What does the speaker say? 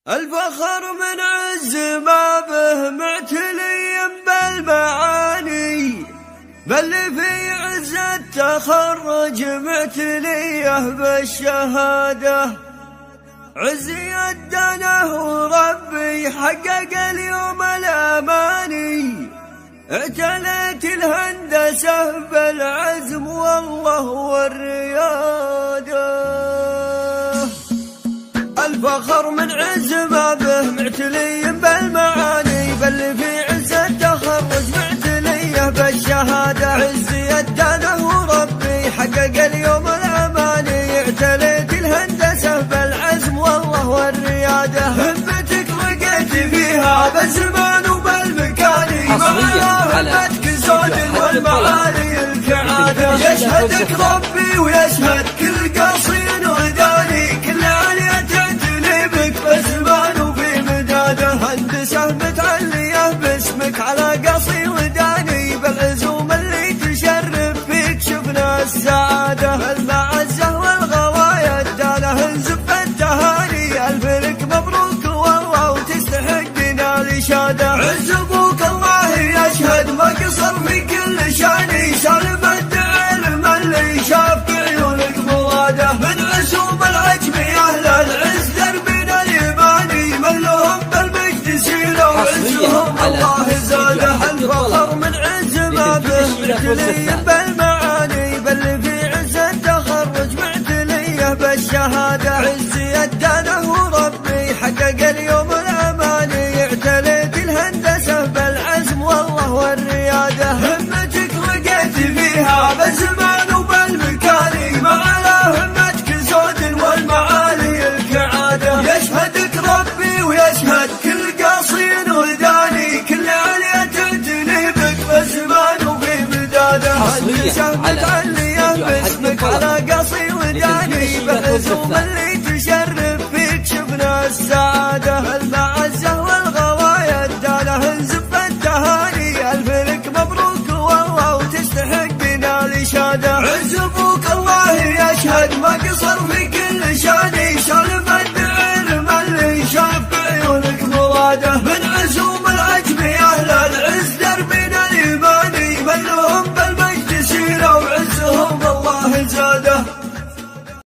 الفخر من عز ما به معتلي بالمعاني، بل في عز التخرج معتليه بالشهادة. عزي الدنه وربي حقق اليوم الأماني، اعتليت الهندسة بالعزم والله والريادة. الفخر من عز ما به معتلي بالمعاني، بل في عز التخرج معتليه بالشهادة. عزي الدنه وربي حقق اليوم الأماني، اعتليت الهندسة بالعزم والله والريادة. همتك لقيت فيها بالزمان وبالمكان، همتك زود والمعالي الكعادة. يشهدك ربي ويشهد كل قصير وداني، كل علية تعتني بك بالزمان وفي مداده. هندسة متعلية باسمك على قصي وداني، بالعزوم اللي تشرف فيك شفنا السعادة. المعزة والغوايا اداله نزف التهاني، الف لك مبروك والله وتستحقنا الإشادة. عز ابوك الله يشهد ما قصر في كل شاني، سالم العلم اللي شاف بعيونك مراده. من عزوم العجم اهل العز دربنا اليماني، ملهم بالمجد سيروا عزهم الله زاده. الفخر من عز ما به معتلي بالمعاني، بل في عز التخرج معتليه بالشهادة. عزي الدنه وربي حقق اليوم الأماني، اعتليت الهندسة بالعزم والله والريادة. همتك لقيت فيها بالزمان وبالمكان، ما على همتك زود والمعالي الكعادة. يشهدك ربي ويشهد كل قصير وداني، كل علية تعتني بك بالزمان وفي مداده. هندسة متعلية باسمك على قصي وداني، بالعزوم اللي تشرف فيك شفنا السعادة. المعزة والغوايا اداله نزف التهاني، الف لك مبروك والله وتستحقنا الإشادة. عز ابوك الله يشهد ما قصر فيك